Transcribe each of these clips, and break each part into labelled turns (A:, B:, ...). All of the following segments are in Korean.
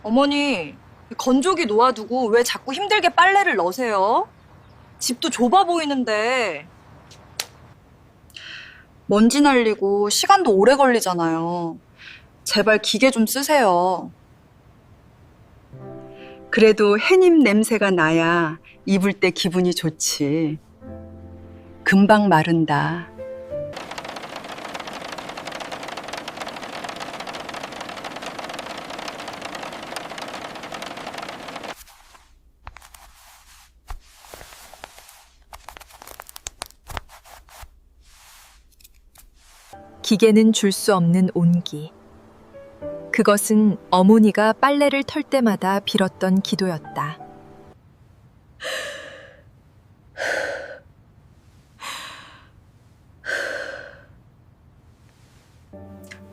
A: 어머니, 건조기 놓아두고 왜 자꾸 힘들게 빨래를 넣으세요? 집도 좁아 보이는데. 먼지 날리고 시간도 오래 걸리잖아요. 제발 기계 좀 쓰세요.
B: 그래도 해님 냄새가 나야 입을 때 기분이 좋지. 금방 마른다.
C: 기계는 줄 수 없는 온기. 그것은 어머니가 빨래를 털 때마다 빌었던 기도였다.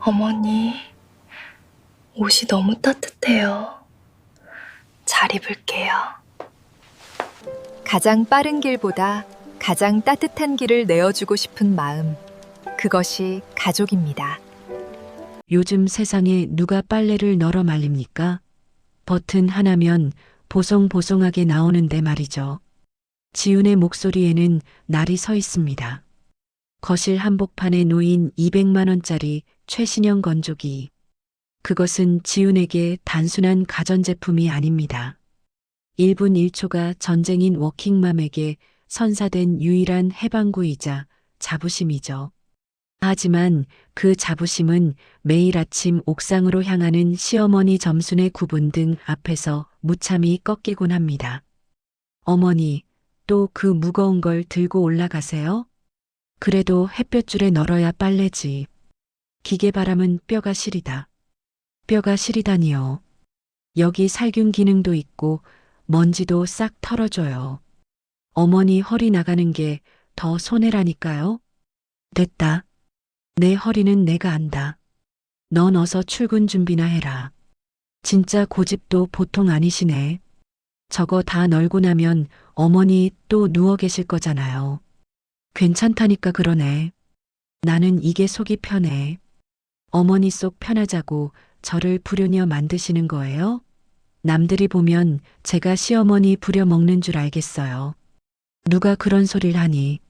A: 어머니, 옷이 너무 따뜻해요. 잘 입을게요.
C: 가장 빠른 길보다 가장 따뜻한 길을 내어주고 싶은 마음. 그것이 가족입니다.
D: 요즘 세상에 누가 빨래를 널어 말립니까? 버튼 하나면 보송보송하게 나오는데 말이죠. 지훈의 목소리에는 날이 서 있습니다. 거실 한복판에 놓인 200만 원짜리 최신형 건조기. 그것은 지훈에게 단순한 가전제품이 아닙니다. 1분 1초가 전쟁인 워킹맘에게 선사된 유일한 해방구이자 자부심이죠. 하지만 그 자부심은 매일 아침 옥상으로 향하는 시어머니 점순의 구분 등 앞에서 무참히 꺾이곤 합니다. 어머니, 또 그 무거운 걸 들고 올라가세요? 그래도 햇볕줄에 널어야 빨래지. 기계바람은 뼈가 시리다. 뼈가 시리다니요. 여기 살균 기능도 있고 먼지도 싹 털어줘요. 어머니 허리 나가는 게 더 손해라니까요. 됐다. 내 허리는 내가 안다. 넌 어서 출근 준비나 해라. 진짜 고집도 보통 아니시네. 저거 다 널고 나면 어머니 또 누워 계실 거잖아요. 괜찮다니까 그러네. 나는 이게 속이 편해. 어머니 속 편하자고 저를 부려녀 만드시는 거예요? 남들이 보면 제가 시어머니 부려먹는 줄 알겠어요. 누가 그런 소리를 하니.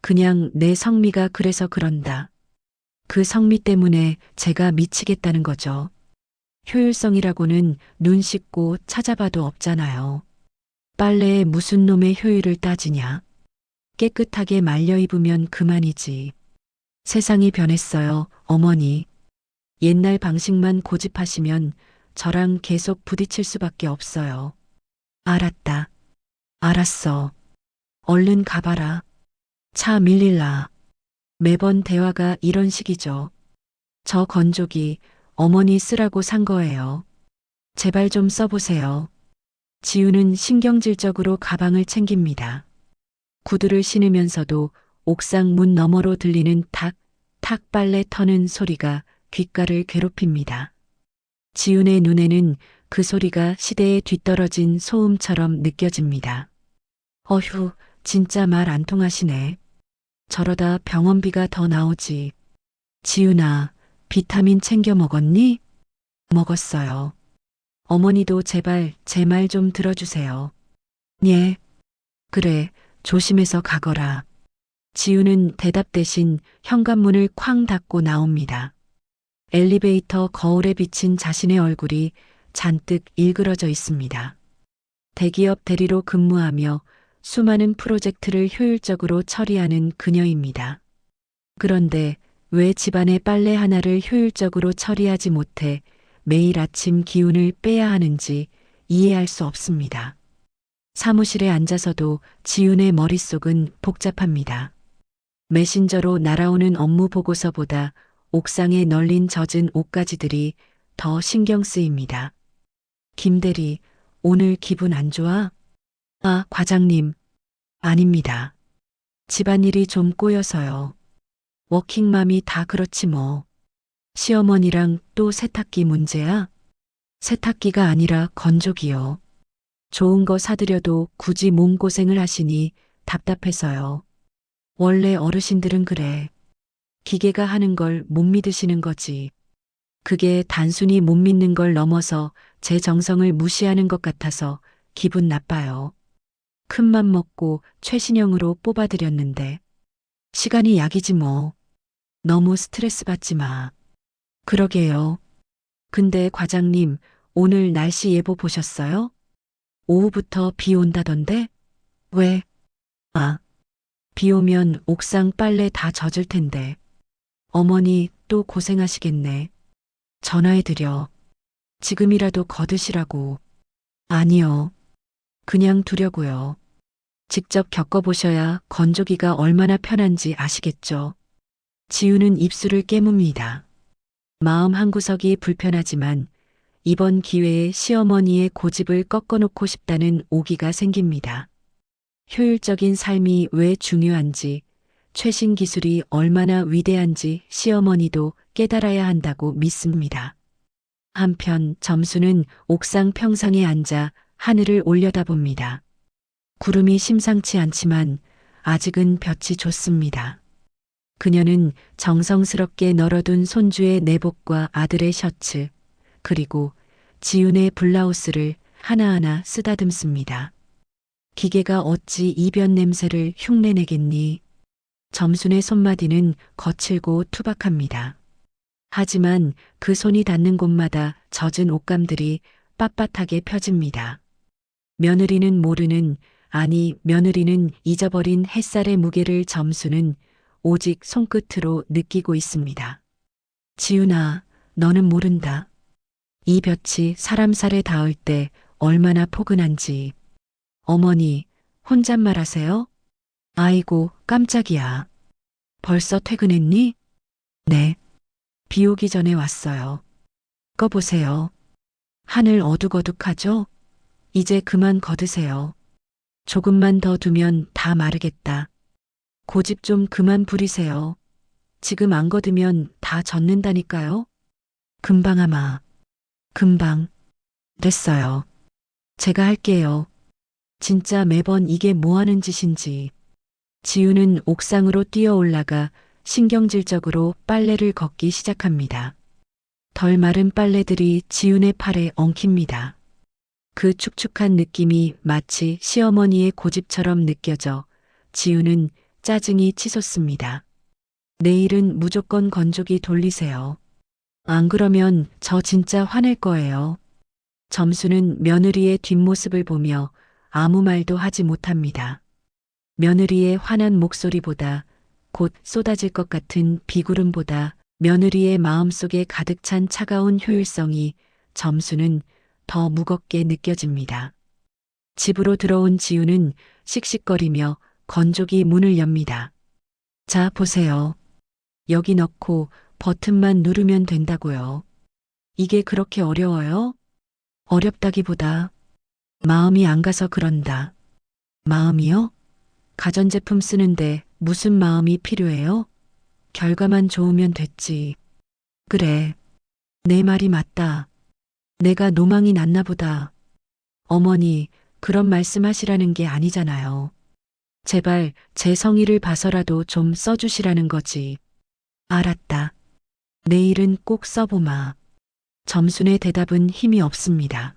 D: 그냥 내 성미가 그래서 그런다. 그 성미 때문에 제가 미치겠다는 거죠. 효율성이라고는 눈 씻고 찾아봐도 없잖아요. 빨래에 무슨 놈의 효율을 따지냐. 깨끗하게 말려 입으면 그만이지. 세상이 변했어요, 어머니. 옛날 방식만 고집하시면 저랑 계속 부딪힐 수밖에 없어요. 알았다. 알았어. 얼른 가봐라. 차 밀릴라. 매번 대화가 이런 식이죠. 저 건조기 어머니 쓰라고 산 거예요. 제발 좀 써보세요. 지우는 신경질적으로 가방을 챙깁니다. 구두를 신으면서도 옥상 문 너머로 들리는 탁, 탁 빨래 터는 소리가 귓가를 괴롭힙니다. 지훈의 눈에는 그 소리가 시대에 뒤떨어진 소음처럼 느껴집니다. 어휴, 진짜 말 안 통하시네. 저러다 병원비가 더 나오지. 지훈아, 비타민 챙겨 먹었니? 먹었어요. 어머니도 제발 제 말 좀 들어주세요. 예. 그래, 조심해서 가거라. 지훈은 대답 대신 현관문을 쾅 닫고 나옵니다. 엘리베이터 거울에 비친 자신의 얼굴이 잔뜩 일그러져 있습니다. 대기업 대리로 근무하며 수많은 프로젝트를 효율적으로 처리하는 그녀입니다. 그런데 왜 집안의 빨래 하나를 효율적으로 처리하지 못해 매일 아침 기운을 빼야 하는지 이해할 수 없습니다. 사무실에 앉아서도 지훈의 머릿속은 복잡합니다. 메신저로 날아오는 업무 보고서보다 옥상에 널린 젖은 옷가지들이 더 신경 쓰입니다. 김대리, 오늘 기분 안 좋아? 아, 과장님. 아닙니다. 집안일이 좀 꼬여서요. 워킹맘이 다 그렇지 뭐. 시어머니랑 또 세탁기 문제야? 세탁기가 아니라 건조기요. 좋은 거 사드려도 굳이 몸고생을 하시니 답답해서요. 원래 어르신들은 그래. 기계가 하는 걸 못 믿으시는 거지. 그게 단순히 못 믿는 걸 넘어서 제 정성을 무시하는 것 같아서 기분 나빠요. 큰맘 먹고 최신형으로 뽑아드렸는데. 시간이 약이지 뭐. 너무 스트레스 받지 마. 그러게요. 근데 과장님, 오늘 날씨 예보 보셨어요? 오후부터 비 온다던데? 왜? 아, 비 오면 옥상 빨래 다 젖을 텐데. 어머니 또 고생하시겠네. 전화해드려. 지금이라도 거드시라고. 아니요. 그냥 두려고요. 직접 겪어보셔야 건조기가 얼마나 편한지 아시겠죠? 지우는 입술을 깨뭅니다. 마음 한구석이 불편하지만 이번 기회에 시어머니의 고집을 꺾어놓고 싶다는 오기가 생깁니다. 효율적인 삶이 왜 중요한지, 최신 기술이 얼마나 위대한지 시어머니도 깨달아야 한다고 믿습니다. 한편 점수는 옥상 평상에 앉아 하늘을 올려다봅니다. 구름이 심상치 않지만 아직은 볕이 좋습니다. 그녀는 정성스럽게 널어둔 손주의 내복과 아들의 셔츠, 그리고 지훈의 블라우스를 하나하나 쓰다듬습니다. 기계가 어찌 이변 냄새를 흉내내겠니? 점순의 손마디는 거칠고 투박합니다. 하지만 그 손이 닿는 곳마다 젖은 옷감들이 빳빳하게 펴집니다. 며느리는 모르는, 아니 며느리는 잊어버린 햇살의 무게를 점수는 오직 손끝으로 느끼고 있습니다. 지훈아, 너는 모른다. 이 볕이 사람 살에 닿을 때 얼마나 포근한지. 어머니, 혼잣말 하세요? 아이고, 깜짝이야. 벌써 퇴근했니? 네. 비 오기 전에 왔어요. 꺼보세요. 하늘 어둑어둑하죠? 이제 그만 거드세요. 조금만 더 두면 다 마르겠다. 고집 좀 그만 부리세요. 지금 안 거두면 다 젖는다니까요. 금방 아마. 금방. 됐어요. 제가 할게요. 진짜 매번 이게 뭐 하는 짓인지. 지우는 옥상으로 뛰어 올라가 신경질적으로 빨래를 걷기 시작합니다. 덜 마른 빨래들이 지훈의 팔에 엉킵니다. 그 축축한 느낌이 마치 시어머니의 고집처럼 느껴져 지훈은 짜증이 치솟습니다. 내일은 무조건 건조기 돌리세요. 안 그러면 저 진짜 화낼 거예요. 점수는 며느리의 뒷모습을 보며 아무 말도 하지 못합니다. 며느리의 화난 목소리보다, 곧 쏟아질 것 같은 비구름보다 며느리의 마음속에 가득 찬 차가운 효율성이 점수는 더 무겁게 느껴집니다. 집으로 들어온 지우는 씩씩거리며 건조기 문을 엽니다. 자, 보세요. 여기 넣고 버튼만 누르면 된다고요. 이게 그렇게 어려워요? 어렵다기보다 마음이 안 가서 그런다. 마음이요? 가전제품 쓰는데 무슨 마음이 필요해요? 결과만 좋으면 됐지. 그래. 내 말이 맞다. 내가 노망이 났나 보다. 어머니, 그런 말씀하시라는 게 아니잖아요. 제발 제 성의를 봐서라도 좀 써주시라는 거지. 알았다. 내일은 꼭 써보마. 점순의 대답은 힘이 없습니다.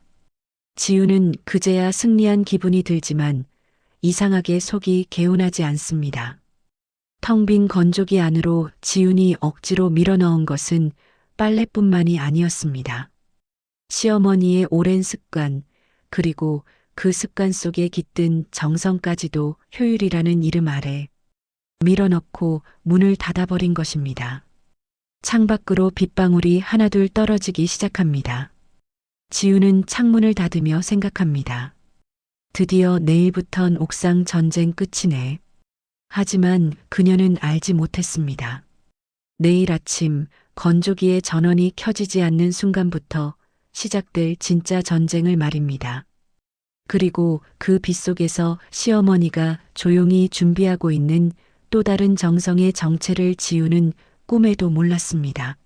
D: 지우는 그제야 승리한 기분이 들지만 이상하게 속이 개운하지 않습니다. 텅 빈 건조기 안으로 지훈이 억지로 밀어넣은 것은 빨래뿐만이 아니었습니다. 시어머니의 오랜 습관, 그리고 그 습관 속에 깃든 정성까지도 효율이라는 이름 아래 밀어넣고 문을 닫아버린 것입니다. 창밖으로 빗방울이 하나둘 떨어지기 시작합니다. 지우는 창문을 닫으며 생각합니다. 드디어 내일부턴 옥상 전쟁 끝이네. 하지만 그녀는 알지 못했습니다. 내일 아침 건조기의 전원이 켜지지 않는 순간부터 시작될 진짜 전쟁을 말입니다. 그리고 그 빗속에서 시어머니가 조용히 준비하고 있는 또 다른 정성의 정체를 지우는 꿈에도 몰랐습니다.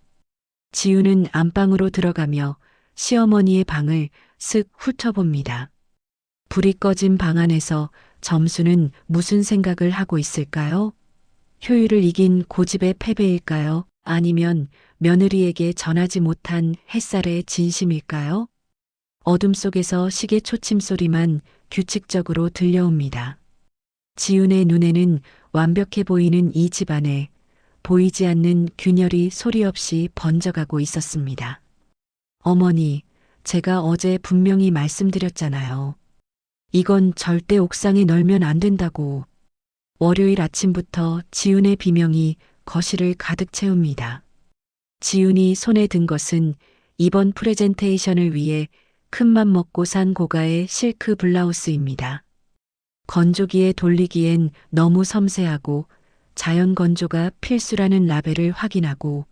D: 지우는 안방으로 들어가며 시어머니의 방을 슥 훑어봅니다. 불이 꺼진 방 안에서 점수는 무슨 생각을 하고 있을까요? 효율을 이긴 고집의 패배일까요? 아니면 며느리에게 전하지 못한 햇살의 진심일까요? 어둠 속에서 시계 초침 소리만 규칙적으로 들려옵니다. 지훈의 눈에는 완벽해 보이는 이 집안에 보이지 않는 균열이 소리 없이 번져가고 있었습니다. 어머니, 제가 어제 분명히 말씀드렸잖아요. 이건 절대 옥상에 널면 안 된다고. 월요일 아침부터 지훈의 비명이 거실을 가득 채웁니다. 지훈이 손에 든 것은 이번 프레젠테이션을 위해 큰맘 먹고 산 고가의 실크 블라우스입니다. 건조기에 돌리기엔 너무 섬세하고 자연 건조가 필수라는 라벨을 확인하고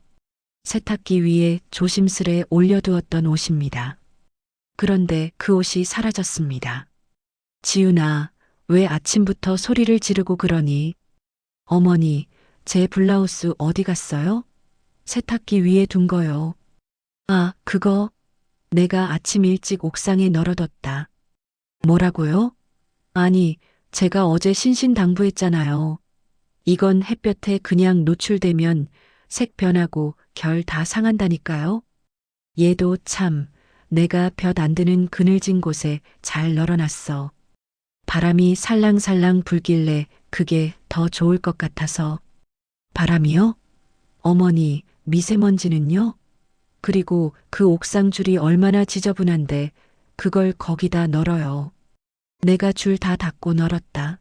D: 세탁기 위에 조심스레 올려두었던 옷입니다. 그런데 그 옷이 사라졌습니다. 지훈아, 왜 아침부터 소리를 지르고 그러니? 어머니, 제 블라우스 어디 갔어요? 세탁기 위에 둔 거요. 아, 그거 내가 아침 일찍 옥상에 널어뒀다. 뭐라고요? 아니, 제가 어제 신신당부했잖아요. 이건 햇볕에 그냥 노출되면 색 변하고 결 다 상한다니까요. 얘도 참, 내가 볕 안 드는 그늘진 곳에 잘 널어놨어. 바람이 살랑살랑 불길래 그게 더 좋을 것 같아서. 바람이요? 어머니, 미세먼지는요? 그리고 그 옥상 줄이 얼마나 지저분한데 그걸 거기다 널어요. 내가 줄 다 닫고 널었다.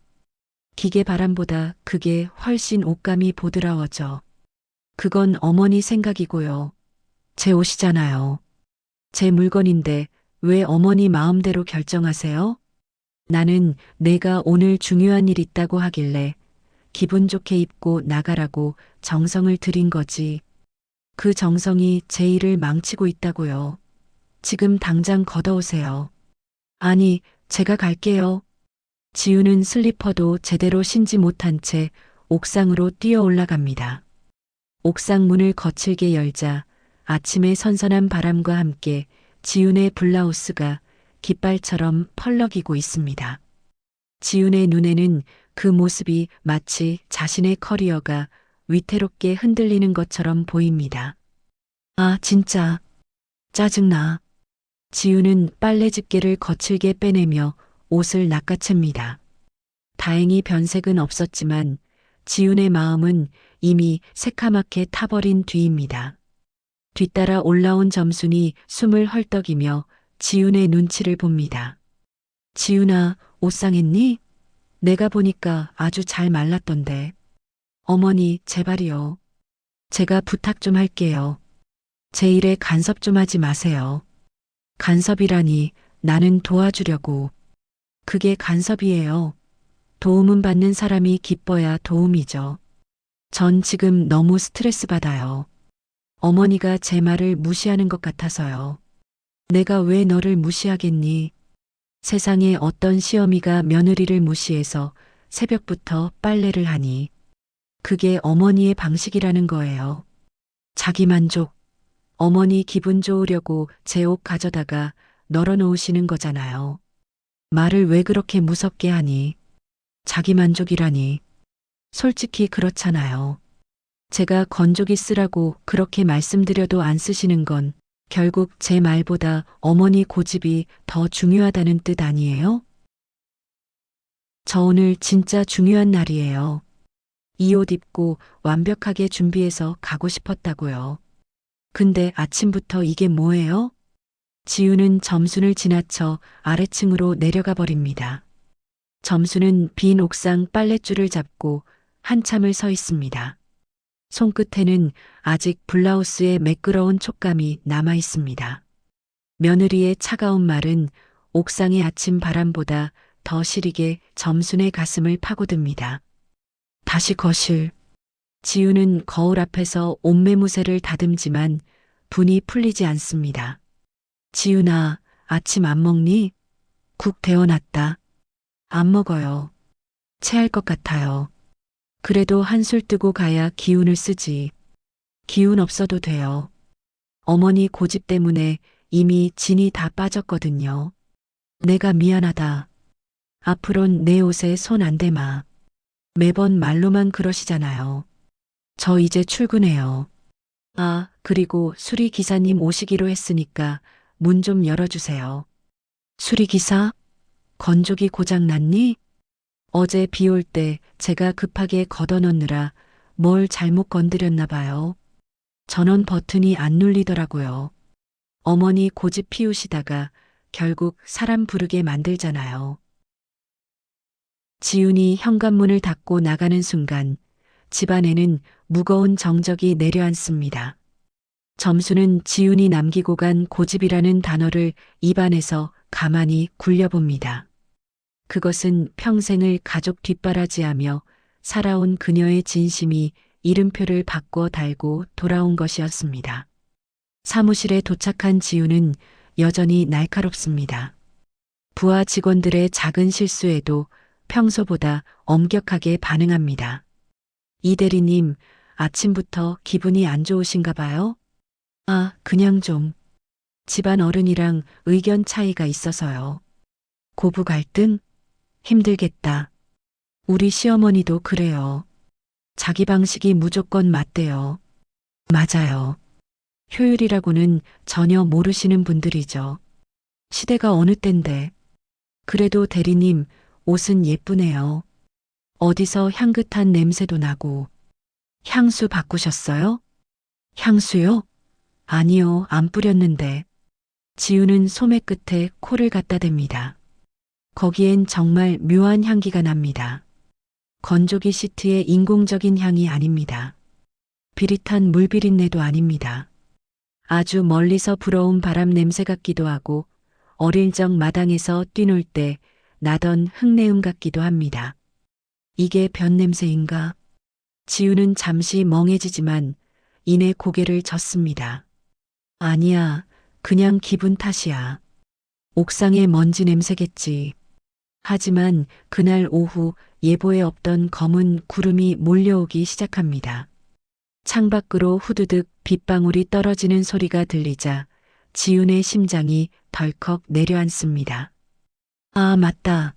D: 기계 바람보다 그게 훨씬 옷감이 보드라워져. 그건 어머니 생각이고요. 제 옷이잖아요. 제 물건인데 왜 어머니 마음대로 결정하세요? 나는 내가 오늘 중요한 일 있다고 하길래 기분 좋게 입고 나가라고 정성을 들인 거지. 그 정성이 제 일을 망치고 있다고요. 지금 당장 걷어오세요. 아니, 제가 갈게요. 지우는 슬리퍼도 제대로 신지 못한 채 옥상으로 뛰어 올라갑니다. 옥상 문을 거칠게 열자 아침의 선선한 바람과 함께 지훈의 블라우스가 깃발처럼 펄럭이고 있습니다. 지훈의 눈에는 그 모습이 마치 자신의 커리어가 위태롭게 흔들리는 것처럼 보입니다. 아, 진짜 짜증나. 지훈은 빨래 집게를 거칠게 빼내며 옷을 낚아챕니다. 다행히 변색은 없었지만 지훈의 마음은 이미 새카맣게 타버린 뒤입니다. 뒤따라 올라온 점순이 숨을 헐떡이며 지훈의 눈치를 봅니다. 지훈아, 옷 상했니? 내가 보니까 아주 잘 말랐던데. 어머니, 제발이요. 제가 부탁 좀 할게요. 제 일에 간섭 좀 하지 마세요. 간섭이라니, 나는 도와주려고. 그게 간섭이에요. 도움은 받는 사람이 기뻐야 도움이죠. 전 지금 너무 스트레스 받아요. 어머니가 제 말을 무시하는 것 같아서요. 내가 왜 너를 무시하겠니? 세상에 어떤 시어미가 며느리를 무시해서 새벽부터 빨래를 하니. 그게 어머니의 방식이라는 거예요. 자기 만족. 어머니 기분 좋으려고 제 옷 가져다가 널어놓으시는 거잖아요. 말을 왜 그렇게 무섭게 하니? 자기 만족이라니. 솔직히 그렇잖아요. 제가 건조기 쓰라고 그렇게 말씀드려도 안 쓰시는 건 결국 제 말보다 어머니 고집이 더 중요하다는 뜻 아니에요? 저 오늘 진짜 중요한 날이에요. 이 옷 입고 완벽하게 준비해서 가고 싶었다고요. 근데 아침부터 이게 뭐예요? 지우는 점순을 지나쳐 아래층으로 내려가 버립니다. 점순은 빈 옥상 빨랫줄을 잡고 한참을 서 있습니다. 손끝에는 아직 블라우스의 매끄러운 촉감이 남아 있습니다. 며느리의 차가운 말은 옥상의 아침 바람보다 더 시리게 점순의 가슴을 파고듭니다. 다시 거실. 지우는 거울 앞에서 옷매무새를 다듬지만 분이 풀리지 않습니다. 지훈아, 아침 안 먹니? 국 데워놨다. 안 먹어요. 체할 것 같아요. 그래도 한술 뜨고 가야 기운을 쓰지. 기운 없어도 돼요. 어머니 고집 때문에 이미 진이 다 빠졌거든요. 내가 미안하다. 앞으론 내 옷에 손 안 대마. 매번 말로만 그러시잖아요. 저 이제 출근해요. 아, 그리고 수리 기사님 오시기로 했으니까 문 좀 열어주세요. 수리기사? 건조기 고장 났니? 어제 비 올 때 제가 급하게 걷어넣느라 뭘 잘못 건드렸나 봐요. 전원 버튼이 안 눌리더라고요. 어머니 고집 피우시다가 결국 사람 부르게 만들잖아요. 지훈이 현관문을 닫고 나가는 순간 집안에는 무거운 정적이 내려앉습니다. 점수는 지훈이 남기고 간 고집이라는 단어를 입안에서 가만히 굴려봅니다. 그것은 평생을 가족 뒷바라지하며 살아온 그녀의 진심이 이름표를 바꿔 달고 돌아온 것이었습니다. 사무실에 도착한 지훈은 여전히 날카롭습니다. 부하 직원들의 작은 실수에도 평소보다 엄격하게 반응합니다. 이 대리님, 아침부터 기분이 안 좋으신가 봐요? 아, 그냥 좀. 집안 어른이랑 의견 차이가 있어서요. 고부 갈등? 힘들겠다. 우리 시어머니도 그래요. 자기 방식이 무조건 맞대요. 맞아요. 효율이라고는 전혀 모르시는 분들이죠. 시대가 어느 땐데. 그래도 대리님, 옷은 예쁘네요. 어디서 향긋한 냄새도 나고. 향수 바꾸셨어요? 향수요? 아니요, 안 뿌렸는데. 지우는 소매 끝에 코를 갖다 댑니다. 거기엔 정말 묘한 향기가 납니다. 건조기 시트의 인공적인 향이 아닙니다. 비릿한 물비린내도 아닙니다. 아주 멀리서 불어온 바람 냄새 같기도 하고 어릴 적 마당에서 뛰놀 때 나던 흙내음 같기도 합니다. 이게 변 냄새인가? 지우는 잠시 멍해지지만 이내 고개를 젓습니다. 아니야, 그냥 기분 탓이야. 옥상의 먼지 냄새겠지. 하지만 그날 오후 예보에 없던 검은 구름이 몰려오기 시작합니다. 창밖으로 후두득 빗방울이 떨어지는 소리가 들리자 지훈의 심장이 덜컥 내려앉습니다. 아, 맞다.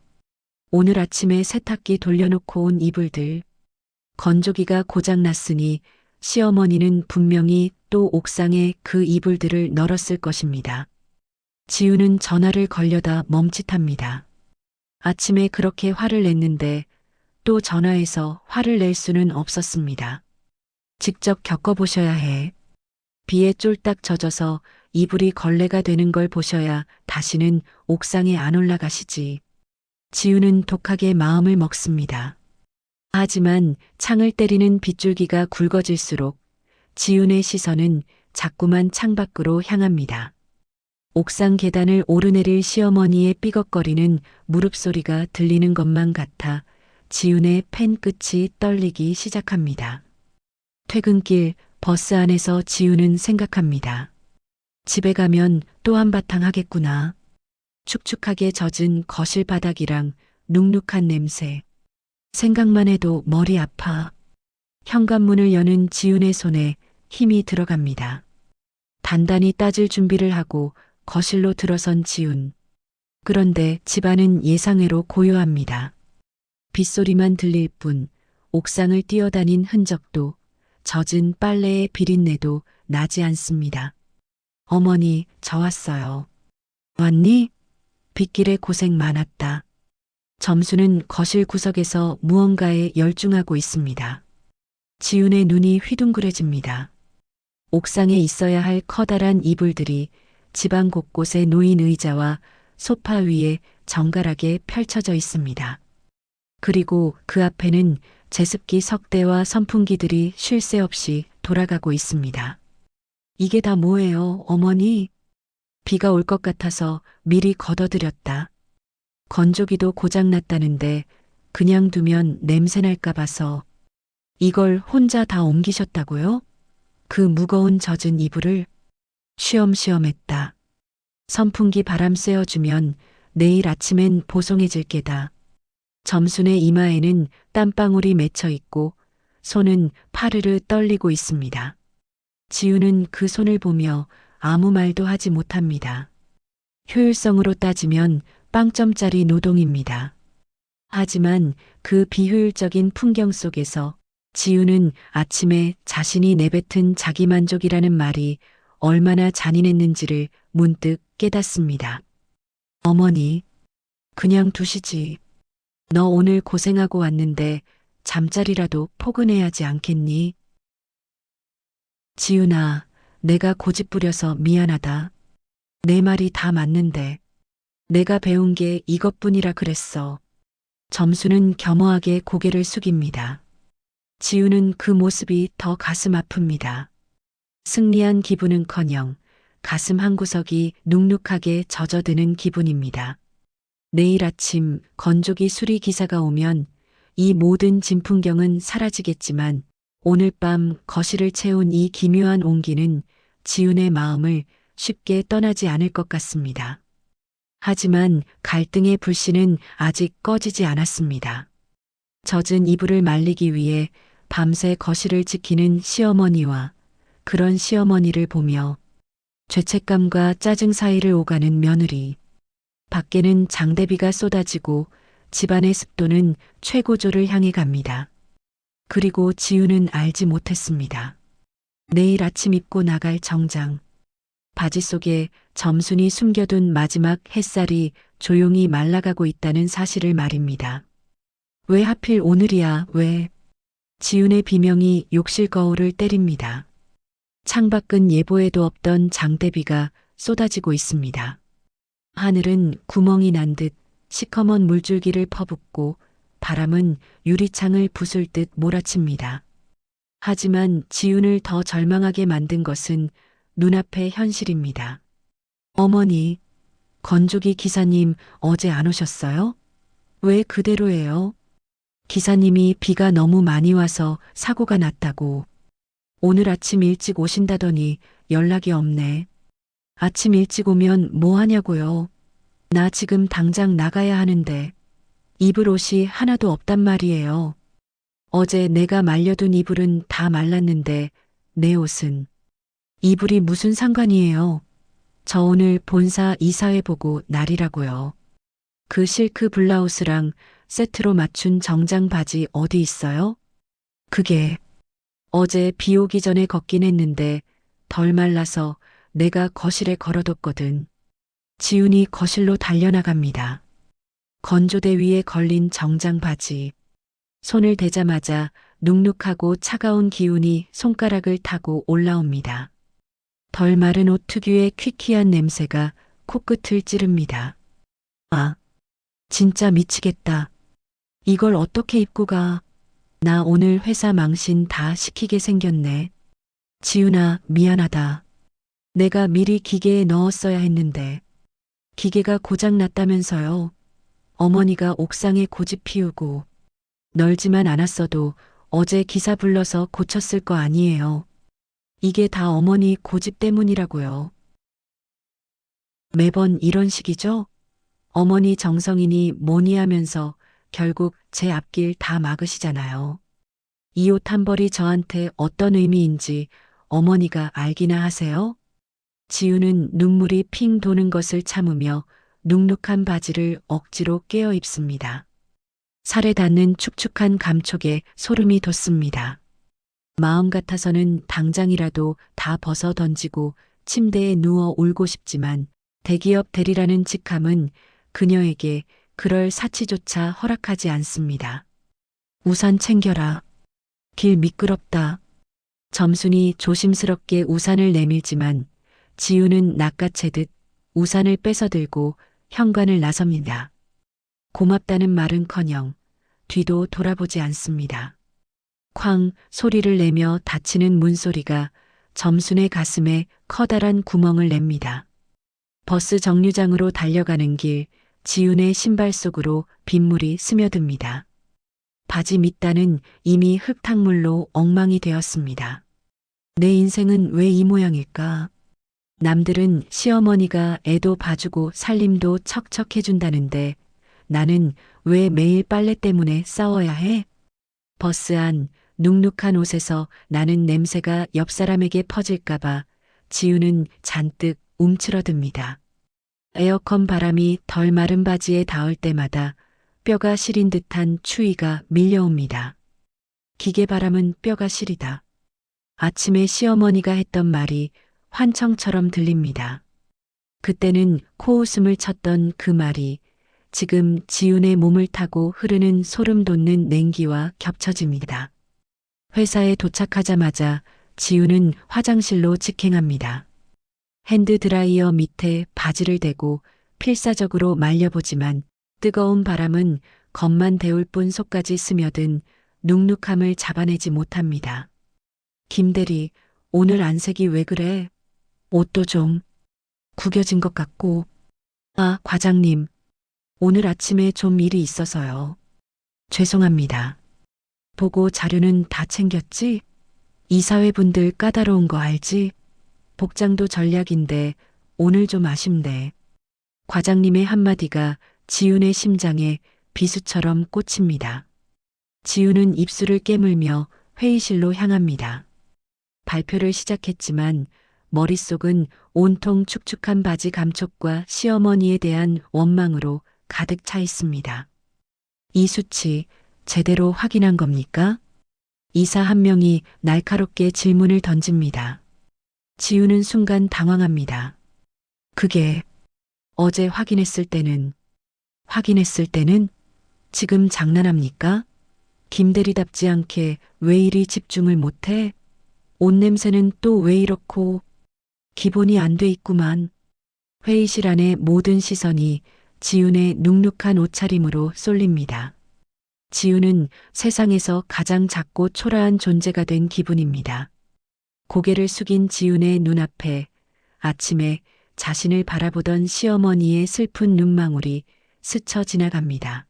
D: 오늘 아침에 세탁기 돌려놓고 온 이불들. 건조기가 고장났으니 시어머니는 분명히 또 옥상에 그 이불들을 널었을 것입니다. 지훈은 전화를 걸려다 멈칫합니다. 아침에 그렇게 화를 냈는데 또 전화해서 화를 낼 수는 없었습니다. 직접 겪어보셔야 해. 비에 쫄딱 젖어서 이불이 걸레가 되는 걸 보셔야 다시는 옥상에 안 올라가시지. 지훈은 독하게 마음을 먹습니다. 하지만 창을 때리는 빗줄기가 굵어질수록 지훈의 시선은 자꾸만 창밖으로 향합니다. 옥상 계단을 오르내릴 시어머니의 삐걱거리는 무릎 소리가 들리는 것만 같아 지훈의 펜 끝이 떨리기 시작합니다. 퇴근길 버스 안에서 지훈은 생각합니다. 집에 가면 또 한바탕 하겠구나. 축축하게 젖은 거실 바닥이랑 눅눅한 냄새. 생각만 해도 머리 아파. 현관문을 여는 지훈의 손에 힘이 들어갑니다. 단단히 따질 준비를 하고 거실로 들어선 지훈. 그런데 집안은 예상외로 고요합니다. 빗소리만 들릴 뿐 옥상을 뛰어다닌 흔적도 젖은 빨래의 비린내도 나지 않습니다. 어머니, 저 왔어요. 왔니? 빗길에 고생 많았다. 점수는 거실 구석에서 무언가에 열중하고 있습니다. 지훈의 눈이 휘둥그레집니다. 옥상에 있어야 할 커다란 이불들이 집안 곳곳에 놓인 의자와 소파 위에 정갈하게 펼쳐져 있습니다. 그리고 그 앞에는 제습기 석대와 선풍기들이 쉴 새 없이 돌아가고 있습니다. 이게 다 뭐예요, 어머니? 비가 올 것 같아서 미리 걷어들였다. 건조기도 고장났다는데 그냥 두면 냄새 날까 봐서. 이걸 혼자 다 옮기셨다고요? 그 무거운 젖은 이불을? 쉬엄쉬엄 했다. 선풍기 바람 쐬어주면 내일 아침엔 보송해질 게다. 점순의 이마에는 땀방울이 맺혀 있고 손은 파르르 떨리고 있습니다. 지우는 그 손을 보며 아무 말도 하지 못합니다. 효율성으로 따지면 빵점짜리 노동입니다. 하지만 그 비효율적인 풍경 속에서 지우는 아침에 자신이 내뱉은 자기만족이라는 말이 얼마나 잔인했는지를 문득 깨닫습니다. 어머니, 그냥 두시지. 너 오늘 고생하고 왔는데 잠자리라도 포근해야지 않겠니? 지윤아, 내가 고집부려서 미안하다. 내 말이 다 맞는데. 내가 배운 게 이것뿐이라 그랬어. 점수는 겸허하게 고개를 숙입니다. 지우는 그 모습이 더 가슴 아픕니다. 승리한 기분은커녕 가슴 한구석이 눅눅하게 젖어드는 기분입니다. 내일 아침 건조기 수리 기사가 오면 이 모든 진풍경은 사라지겠지만 오늘 밤 거실을 채운 이 기묘한 온기는 지훈의 마음을 쉽게 떠나지 않을 것 같습니다. 하지만 갈등의 불씨는 아직 꺼지지 않았습니다. 젖은 이불을 말리기 위해 밤새 거실을 지키는 시어머니와 그런 시어머니를 보며 죄책감과 짜증 사이를 오가는 며느리. 밖에는 장대비가 쏟아지고 집안의 습도는 최고조를 향해 갑니다. 그리고 지우는 알지 못했습니다. 내일 아침 입고 나갈 정장. 바지 속에 점순이 숨겨둔 마지막 햇살이 조용히 말라가고 있다는 사실을 말입니다. 왜 하필 오늘이야, 왜? 지훈의 비명이 욕실 거울을 때립니다. 창밖은 예보에도 없던 장대비가 쏟아지고 있습니다. 하늘은 구멍이 난 듯 시커먼 물줄기를 퍼붓고 바람은 유리창을 부술 듯 몰아칩니다. 하지만 지훈을 더 절망하게 만든 것은 눈앞의 현실입니다. 어머니, 건조기 기사님 어제 안 오셨어요? 왜 그대로예요? 기사님이 비가 너무 많이 와서 사고가 났다고. 오늘 아침 일찍 오신다더니 연락이 없네. 아침 일찍 오면 뭐 하냐고요? 나 지금 당장 나가야 하는데 입을 옷이 하나도 없단 말이에요. 어제 내가 말려둔 이불은 다 말랐는데 내 옷은. 이불이 무슨 상관이에요? 저 오늘 본사 이사회 보고 날이라고요. 그 실크 블라우스랑 세트로 맞춘 정장 바지 어디 있어요? 그게 어제 비 오기 전에 걷긴 했는데 덜 말라서 내가 거실에 걸어뒀거든. 지훈이 거실로 달려나갑니다. 건조대 위에 걸린 정장 바지. 손을 대자마자 눅눅하고 차가운 기운이 손가락을 타고 올라옵니다. 덜 마른 옷 특유의 퀴퀴한 냄새가 코끝을 찌릅니다. 아, 진짜 미치겠다. 이걸 어떻게 입고 가? 나 오늘 회사 망신 다 시키게 생겼네. 지훈아, 미안하다. 내가 미리 기계에 넣었어야 했는데. 기계가 고장 났다면서요. 어머니가 옥상에 고집 피우고 널지만 않았어도 어제 기사 불러서 고쳤을 거 아니에요. 이게 다 어머니 고집 때문이라고요. 매번 이런 식이죠? 어머니 정성이니 뭐니 하면서 결국 제 앞길 다 막으시잖아요. 이 옷 한 벌이 저한테 어떤 의미인지 어머니가 알기나 하세요? 지우는 눈물이 핑 도는 것을 참으며 눅눅한 바지를 억지로 꿰어 입습니다. 살에 닿는 축축한 감촉에 소름이 돋습니다. 마음 같아서는 당장이라도 다 벗어 던지고 침대에 누워 울고 싶지만 대기업 대리라는 직함은 그녀에게 그럴 사치조차 허락하지 않습니다. 우산 챙겨라. 길 미끄럽다. 점순이 조심스럽게 우산을 내밀지만 지우는 낚아채듯 우산을 뺏어들고 현관을 나섭니다. 고맙다는 말은커녕 뒤도 돌아보지 않습니다. 쾅 소리를 내며 닫히는 문소리가 점순의 가슴에 커다란 구멍을 냅니다. 버스 정류장으로 달려가는 길, 지훈의 신발 속으로 빗물이 스며듭니다. 바지 밑단은 이미 흙탕물로 엉망이 되었습니다. 내 인생은 왜 이 모양일까? 남들은 시어머니가 애도 봐주고 살림도 척척 해준다는데 나는 왜 매일 빨래 때문에 싸워야 해? 버스 안 눅눅한 옷에서 나는 냄새가 옆 사람에게 퍼질까봐 지우는 잔뜩 움츠러듭니다. 에어컨 바람이 덜 마른 바지에 닿을 때마다 뼈가 시린 듯한 추위가 밀려옵니다. 기계바람은 뼈가 시리다. 아침에 시어머니가 했던 말이 환청처럼 들립니다. 그때는 코웃음을 쳤던 그 말이 지금 지훈의 몸을 타고 흐르는 소름 돋는 냉기와 겹쳐집니다. 회사에 도착하자마자 지훈은 화장실로 직행합니다. 핸드드라이어 밑에 바지를 대고 필사적으로 말려보지만 뜨거운 바람은 겉만 데울 뿐 속까지 스며든 눅눅함을 잡아내지 못합니다. 김대리, 오늘 안색이 왜 그래? 옷도 좀 구겨진 것 같고. 아, 과장님. 오늘 아침에 좀 일이 있어서요. 죄송합니다. 보고 자료는 다 챙겼지? 이사회분들 까다로운 거 알지? 복장도 전략인데 오늘 좀 아쉽네. 과장님의 한마디가 지훈의 심장에 비수처럼 꽂힙니다. 지훈은 입술을 깨물며 회의실로 향합니다. 발표를 시작했지만 머릿속은 온통 축축한 바지 감촉과 시어머니에 대한 원망으로 가득 차 있습니다. 이 수치 제대로 확인한 겁니까? 이사 한 명이 날카롭게 질문을 던집니다. 지훈은 순간 당황합니다. 그게 어제 확인했을 때는 지금 장난합니까? 김대리답지 않게 왜 이리 집중을 못해? 옷 냄새는 또 왜 이렇고 기본이 안 돼 있구만. 회의실 안의 모든 시선이 지훈의 눅눅한 옷차림으로 쏠립니다. 지훈은 세상에서 가장 작고 초라한 존재가 된 기분입니다. 고개를 숙인 지훈의 눈앞에 아침에 자신을 바라보던 시어머니의 슬픈 눈망울이 스쳐 지나갑니다.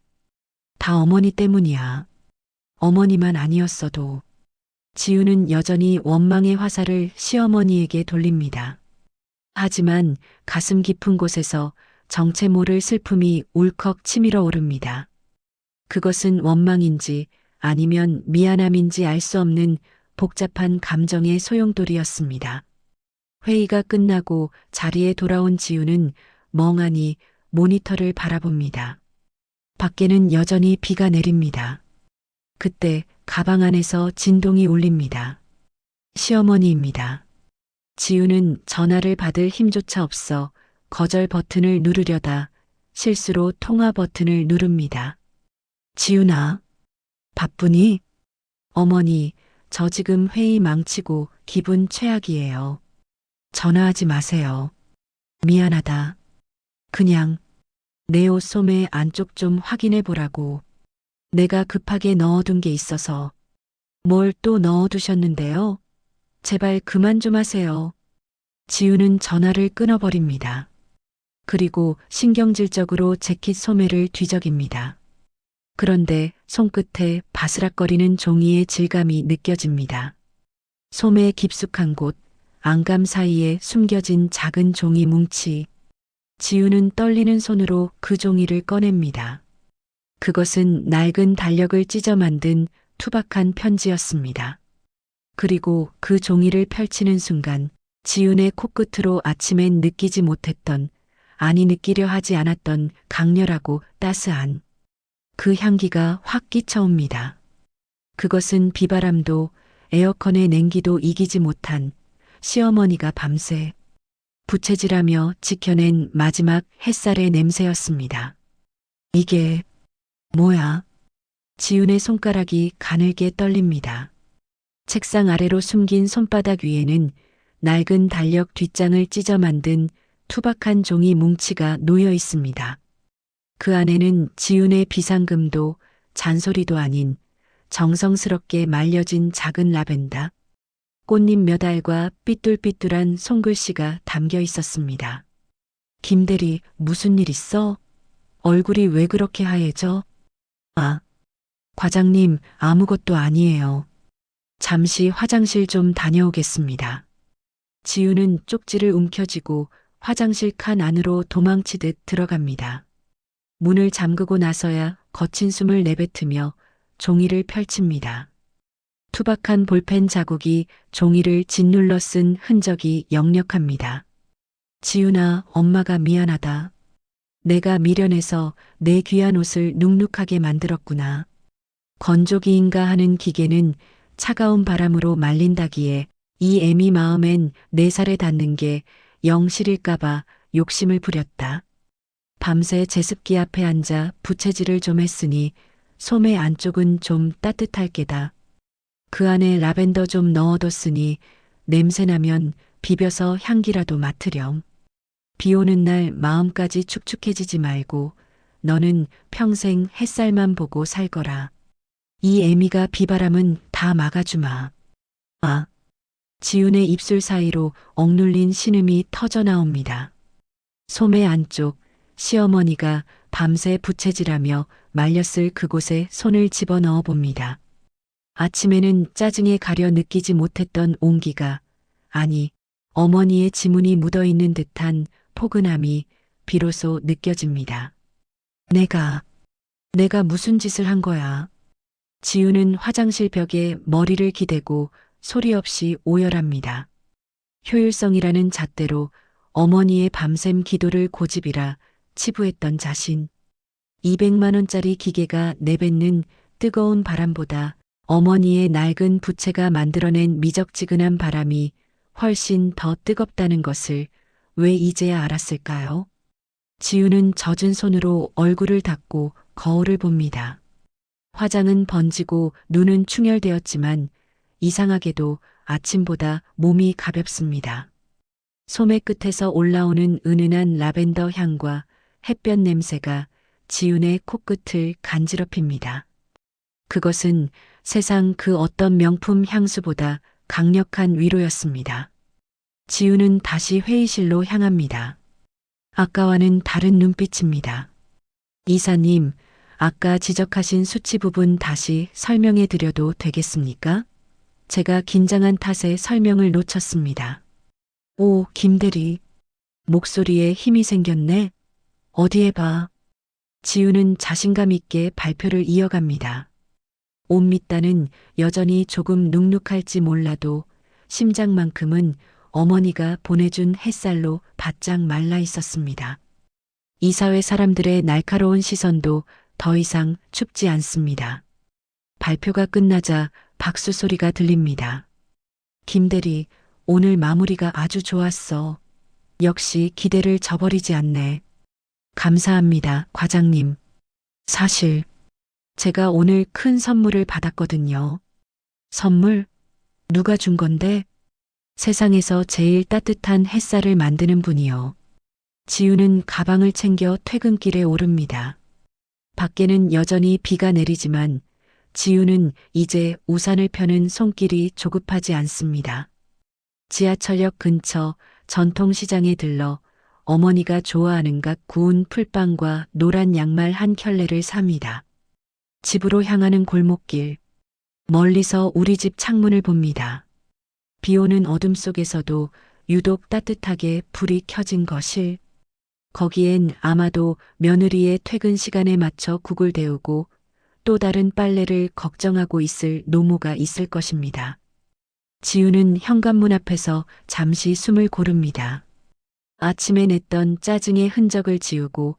D: 다 어머니 때문이야. 어머니만 아니었어도. 지훈은 여전히 원망의 화살을 시어머니에게 돌립니다. 하지만 가슴 깊은 곳에서 정체 모를 슬픔이 울컥 치밀어 오릅니다. 그것은 원망인지 아니면 미안함인지 알 수 없는 복잡한 감정의 소용돌이였습니다. 회의가 끝나고 자리에 돌아온 지훈은 멍하니 모니터를 바라봅니다. 밖에는 여전히 비가 내립니다. 그때 가방 안에서 진동이 울립니다. 시어머니입니다. 지훈은 전화를 받을 힘조차 없어 거절 버튼을 누르려다 실수로 통화 버튼을 누릅니다. 지훈아, 바쁘니? 어머니, 저 지금 회의 망치고 기분 최악이에요. 전화하지 마세요. 미안하다. 그냥 내 옷 소매 안쪽 좀 확인해 보라고. 내가 급하게 넣어둔 게 있어서. 뭘 또 넣어두셨는데요? 제발 그만 좀 하세요. 지훈은 전화를 끊어버립니다. 그리고 신경질적으로 재킷 소매를 뒤적입니다. 그런데 손끝에 바스락거리는 종이의 질감이 느껴집니다. 소매 깊숙한 곳, 안감 사이에 숨겨진 작은 종이 뭉치. 지훈은 떨리는 손으로 그 종이를 꺼냅니다. 그것은 낡은 달력을 찢어 만든 투박한 편지였습니다. 그리고 그 종이를 펼치는 순간 지훈의 코끝으로 아침엔 느끼지 못했던, 아니 느끼려 하지 않았던 강렬하고 따스한 그 향기가 확 끼쳐옵니다. 그것은 비바람도 에어컨의 냉기도 이기지 못한 시어머니가 밤새 부채질하며 지켜낸 마지막 햇살의 냄새였습니다. 이게 뭐야? 지훈의 손가락이 가늘게 떨립니다. 책상 아래로 숨긴 손바닥 위에는 낡은 달력 뒷장을 찢어 만든 투박한 종이 뭉치가 놓여 있습니다. 그 안에는 지훈의 비상금도 잔소리도 아닌 정성스럽게 말려진 작은 라벤더, 꽃잎 몇 알과 삐뚤삐뚤한 손글씨가 담겨 있었습니다. 김대리, 무슨 일 있어? 얼굴이 왜 그렇게 하얘져? 아, 과장님, 아무것도 아니에요. 잠시 화장실 좀 다녀오겠습니다. 지훈은 쪽지를 움켜쥐고 화장실 칸 안으로 도망치듯 들어갑니다. 문을 잠그고 나서야 거친 숨을 내뱉으며 종이를 펼칩니다. 투박한 볼펜 자국이 종이를 짓눌러 쓴 흔적이 역력합니다. 지훈아, 엄마가 미안하다. 내가 미련해서 내 귀한 옷을 눅눅하게 만들었구나. 건조기인가 하는 기계는 차가운 바람으로 말린다기에 이 애미 마음엔 내 살에 닿는 게 영 싫을까봐 욕심을 부렸다. 밤새 제습기 앞에 앉아 부채질을 좀 했으니 소매 안쪽은 좀 따뜻할 게다. 그 안에 라벤더 좀 넣어뒀으니 냄새나면 비벼서 향기라도 맡으렴. 비 오는 날 마음까지 축축해지지 말고 너는 평생 햇살만 보고 살거라. 이 애미가 비바람은 다 막아주마. 아, 지훈의 입술 사이로 억눌린 신음이 터져 나옵니다. 소매 안쪽 시어머니가 밤새 부채질하며 말렸을 그곳에 손을 집어넣어 봅니다. 아침에는 짜증에 가려 느끼지 못했던 온기가, 아니, 어머니의 지문이 묻어있는 듯한 포근함이 비로소 느껴집니다. 내가 무슨 짓을 한 거야? 지우는 화장실 벽에 머리를 기대고 소리 없이 오열합니다. 효율성이라는 잣대로 어머니의 밤샘 기도를 고집이라 치부했던 자신. 200만 원짜리 기계가 내뱉는 뜨거운 바람보다 어머니의 낡은 부채가 만들어낸 미적지근한 바람이 훨씬 더 뜨겁다는 것을 왜 이제야 알았을까요? 지우는 젖은 손으로 얼굴을 닦고 거울을 봅니다. 화장은 번지고 눈은 충혈되었지만 이상하게도 아침보다 몸이 가볍습니다. 소매 끝에서 올라오는 은은한 라벤더 향과 햇볕 냄새가 지훈의 코끝을 간지럽힙니다. 그것은 세상 그 어떤 명품 향수보다 강력한 위로였습니다. 지훈은 다시 회의실로 향합니다. 아까와는 다른 눈빛입니다. 이사님, 아까 지적하신 수치 부분 다시 설명해 드려도 되겠습니까? 제가 긴장한 탓에 설명을 놓쳤습니다. 오, 김대리. 목소리에 힘이 생겼네. 어디에 봐. 지우는 자신감 있게 발표를 이어갑니다. 옷 밑단은 여전히 조금 눅눅할지 몰라도 심장만큼은 어머니가 보내준 햇살로 바짝 말라 있었습니다. 이사회 사람들의 날카로운 시선도 더 이상 춥지 않습니다. 발표가 끝나자 박수 소리가 들립니다. 김대리, 오늘 마무리가 아주 좋았어. 역시 기대를 저버리지 않네. 감사합니다, 과장님. 사실 제가 오늘 큰 선물을 받았거든요. 선물? 누가 준 건데? 세상에서 제일 따뜻한 햇살을 만드는 분이요. 지우는 가방을 챙겨 퇴근길에 오릅니다. 밖에는 여전히 비가 내리지만 지우는 이제 우산을 펴는 손길이 조급하지 않습니다. 지하철역 근처 전통시장에 들러 어머니가 좋아하는 각 구운 풀빵과 노란 양말 한 켤레를 삽니다. 집으로 향하는 골목길. 멀리서 우리 집 창문을 봅니다. 비 오는 어둠 속에서도 유독 따뜻하게 불이 켜진 거실. 거기엔 아마도 며느리의 퇴근 시간에 맞춰 국을 데우고 또 다른 빨래를 걱정하고 있을 노모가 있을 것입니다. 지우는 현관문 앞에서 잠시 숨을 고릅니다. 아침에 냈던 짜증의 흔적을 지우고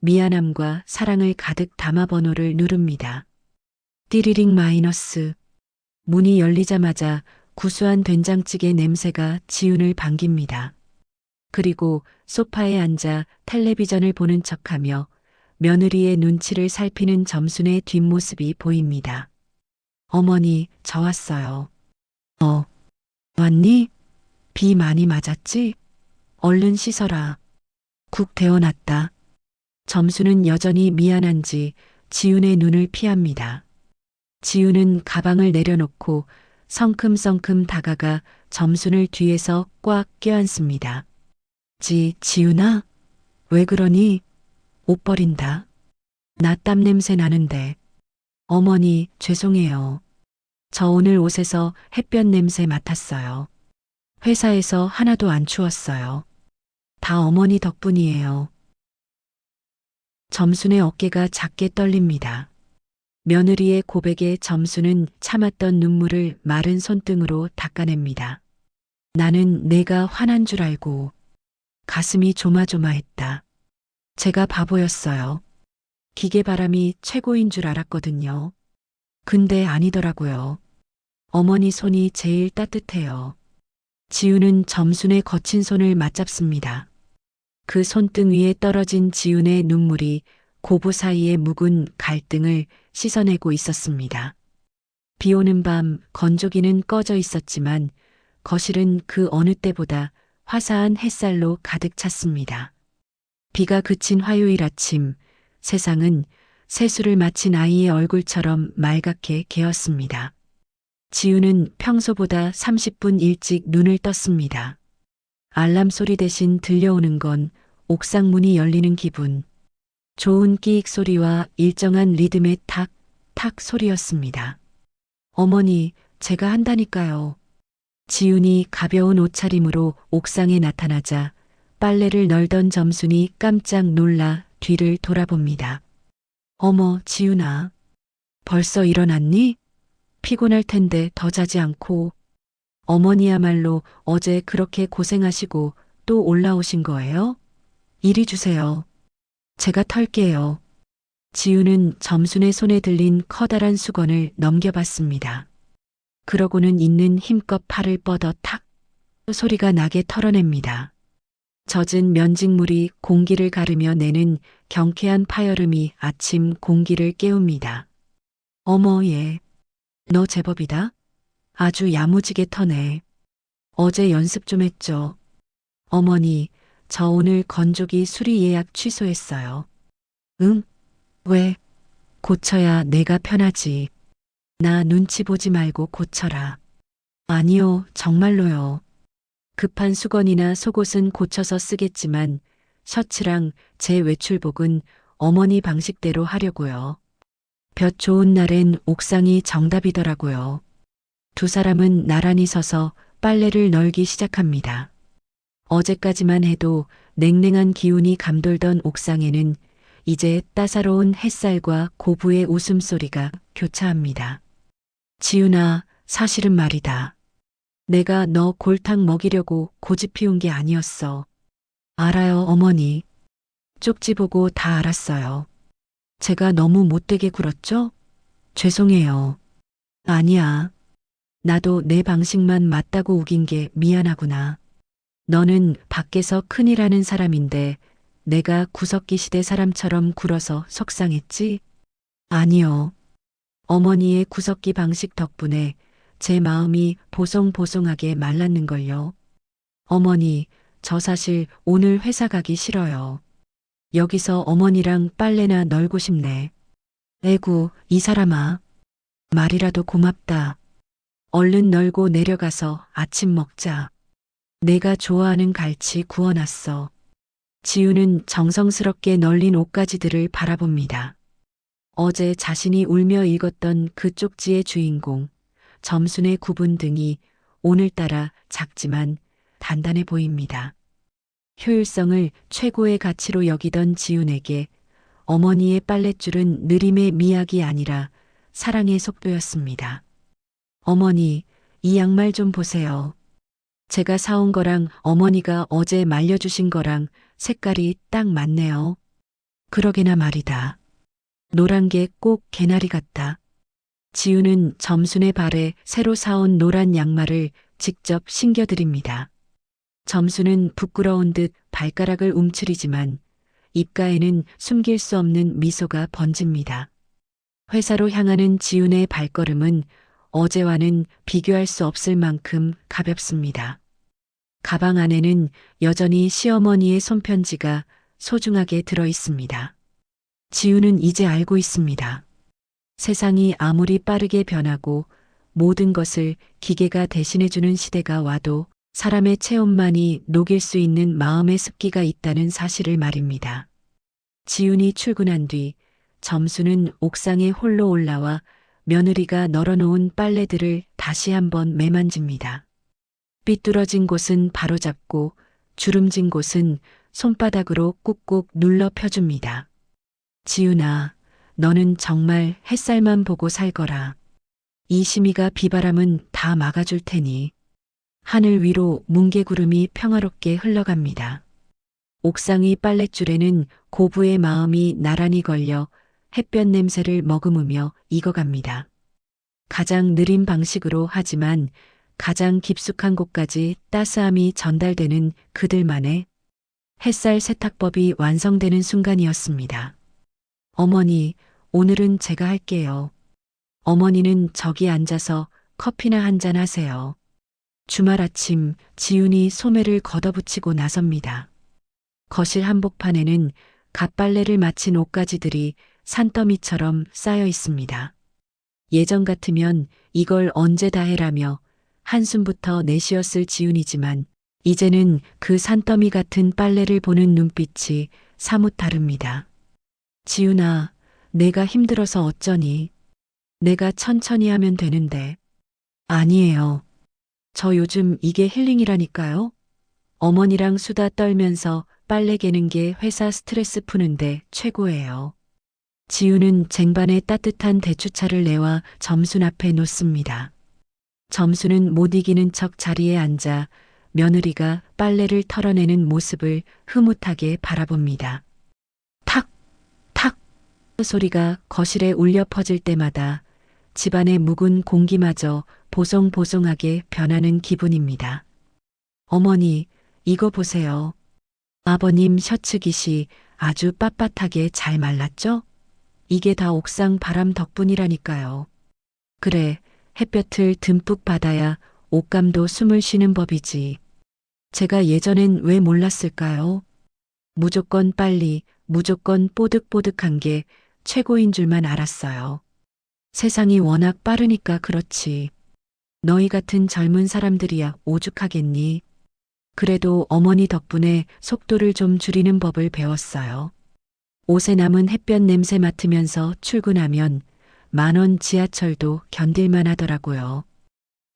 D: 미안함과 사랑을 가득 담아 번호를 누릅니다. 띠리링 마이너스. 문이 열리자마자 구수한 된장찌개 냄새가 지훈을 반깁니다. 그리고 소파에 앉아 텔레비전을 보는 척하며 며느리의 눈치를 살피는 점순의 뒷모습이 보입니다. 어머니, 저 왔어요. 왔니? 비 많이 맞았지? 얼른 씻어라. 국 데워놨다. 점순은 여전히 미안한지 지훈의 눈을 피합니다. 지훈은 가방을 내려놓고 성큼성큼 다가가 점순을 뒤에서 꽉 껴안습니다. 지훈아? 왜 그러니? 옷 버린다. 나 땀 냄새 나는데. 어머니, 죄송해요. 저 오늘 옷에서 햇볕 냄새 맡았어요. 회사에서 하나도 안 추웠어요. 다 어머니 덕분이에요. 점순의 어깨가 작게 떨립니다. 며느리의 고백에 점순은 참았던 눈물을 마른 손등으로 닦아냅니다. 나는 내가 화난 줄 알고 가슴이 조마조마했다. 제가 바보였어요. 기계바람이 최고인 줄 알았거든요. 근데 아니더라고요. 어머니 손이 제일 따뜻해요. 지우는 점순의 거친 손을 맞잡습니다. 그 손등 위에 떨어진 지훈의 눈물이 고부 사이의 묵은 갈등을 씻어내고 있었습니다. 비 오는 밤 건조기는 꺼져 있었지만 거실은 그 어느 때보다 화사한 햇살로 가득 찼습니다. 비가 그친 화요일 아침, 세상은 세수를 마친 아이의 얼굴처럼 맑게 개었습니다. 지우는 평소보다 30분 일찍 눈을 떴습니다. 알람 소리 대신 들려오는 건 옥상 문이 열리는 기분. 좋은 끼익 소리와 일정한 리듬의 탁, 탁 소리였습니다. 어머니, 제가 한다니까요. 지훈이 가벼운 옷차림으로 옥상에 나타나자 빨래를 널던 점순이 깜짝 놀라 뒤를 돌아봅니다. 어머, 지훈아. 벌써 일어났니? 피곤할 텐데 더 자지 않고. 어머니야말로 어제 그렇게 고생하시고 또 올라오신 거예요? 이리 주세요. 제가 털게요. 지우는 점순의 손에 들린 커다란 수건을 넘겨봤습니다. 그러고는 있는 힘껏 팔을 뻗어 탁 소리가 나게 털어냅니다. 젖은 면직물이 공기를 가르며 내는 경쾌한 파여름이 아침 공기를 깨웁니다. 어머 얘, 너 제법이다. 아주 야무지게 터네. 어제 연습 좀 했죠. 어머니, 저 오늘 건조기 수리 예약 취소했어요. 응? 왜? 고쳐야 내가 편하지. 나 눈치 보지 말고 고쳐라. 아니요, 정말로요. 급한 수건이나 속옷은 고쳐서 쓰겠지만 셔츠랑 제 외출복은 어머니 방식대로 하려고요. 볕 좋은 날엔 옥상이 정답이더라고요. 두 사람은 나란히 서서 빨래를 널기 시작합니다. 어제까지만 해도 냉랭한 기운이 감돌던 옥상에는 이제 따사로운 햇살과 고부의 웃음소리가 교차합니다. 지훈아, 사실은 말이다. 내가 너 골탕 먹이려고 고집 피운 게 아니었어. 알아요, 어머니. 쪽지 보고 다 알았어요. 제가 너무 못되게 굴었죠? 죄송해요. 아니야. 나도 내 방식만 맞다고 우긴 게 미안하구나. 너는 밖에서 큰일 하는 사람인데 내가 구석기 시대 사람처럼 굴어서 속상했지? 아니요. 어머니의 구석기 방식 덕분에 제 마음이 보송보송하게 말랐는걸요. 어머니, 저 사실 오늘 회사 가기 싫어요. 여기서 어머니랑 빨래나 널고 싶네. 에구, 이 사람아. 말이라도 고맙다. 얼른 널고 내려가서 아침 먹자. 내가 좋아하는 갈치 구워놨어. 지우는 정성스럽게 널린 옷가지들을 바라봅니다. 어제 자신이 울며 읽었던 그 쪽지의 주인공, 점순의 구분 등이 오늘따라 작지만 단단해 보입니다. 효율성을 최고의 가치로 여기던 지훈에게 어머니의 빨랫줄은 느림의 미학이 아니라 사랑의 속도였습니다. 어머니, 이 양말 좀 보세요. 제가 사온 거랑 어머니가 어제 말려주신 거랑 색깔이 딱 맞네요. 그러게나 말이다. 노란 게 꼭 개나리 같다. 지우는 점순의 발에 새로 사온 노란 양말을 직접 신겨드립니다. 점순은 부끄러운 듯 발가락을 움츠리지만 입가에는 숨길 수 없는 미소가 번집니다. 회사로 향하는 지훈의 발걸음은 어제와는 비교할 수 없을 만큼 가볍습니다. 가방 안에는 여전히 시어머니의 손편지가 소중하게 들어 있습니다. 지훈은 이제 알고 있습니다. 세상이 아무리 빠르게 변하고 모든 것을 기계가 대신해주는 시대가 와도 사람의 체온만이 녹일 수 있는 마음의 습기가 있다는 사실을 말입니다. 지훈이 출근한 뒤 점수는 옥상에 홀로 올라와 며느리가 널어놓은 빨래들을 다시 한번 매만집니다. 삐뚤어진 곳은 바로잡고 주름진 곳은 손바닥으로 꾹꾹 눌러 펴줍니다. 지훈아, 너는 정말 햇살만 보고 살거라. 이 심이가 비바람은 다 막아줄 테니. 하늘 위로 뭉게구름이 평화롭게 흘러갑니다. 옥상의 빨랫줄에는 고부의 마음이 나란히 걸려 햇볕 냄새를 머금으며 익어갑니다. 가장 느린 방식으로 하지만 가장 깊숙한 곳까지 따스함이 전달되는 그들만의 햇살 세탁법이 완성되는 순간이었습니다. 어머니, 오늘은 제가 할게요. 어머니는 저기 앉아서 커피나 한잔 하세요. 주말 아침 지훈이 소매를 걷어붙이고 나섭니다. 거실 한복판에는 갓빨래를 마친 옷가지들이 산더미처럼 쌓여 있습니다. 예전 같으면 이걸 언제 다 해라며 한숨부터 내쉬었을 지훈이지만 이제는 그 산더미 같은 빨래를 보는 눈빛이 사뭇 다릅니다. 지훈아, 내가 힘들어서 어쩌니? 내가 천천히 하면 되는데. 아니에요. 저 요즘 이게 힐링이라니까요. 어머니랑 수다 떨면서 빨래 개는 게 회사 스트레스 푸는데 최고예요. 지우는 쟁반에 따뜻한 대추차를 내와 점순 앞에 놓습니다. 점순은 못 이기는 척 자리에 앉아 며느리가 빨래를 털어내는 모습을 흐뭇하게 바라봅니다. 탁, 탁 소리가 거실에 울려 퍼질 때마다 집안의 묵은 공기마저 보송보송하게 변하는 기분입니다. 어머니, 이거 보세요. 아버님 셔츠 깃이 아주 빳빳하게 잘 말랐죠? 이게 다 옥상 바람 덕분이라니까요. 그래, 햇볕을 듬뿍 받아야 옷감도 숨을 쉬는 법이지. 제가 예전엔 왜 몰랐을까요? 무조건 빨리, 무조건 뽀득뽀득한 게 최고인 줄만 알았어요. 세상이 워낙 빠르니까 그렇지. 너희 같은 젊은 사람들이야 오죽하겠니? 그래도 어머니 덕분에 속도를 좀 줄이는 법을 배웠어요. 옷에 남은 햇볕 냄새 맡으면서 출근하면 10,000원 지하철도 견딜만 하더라고요.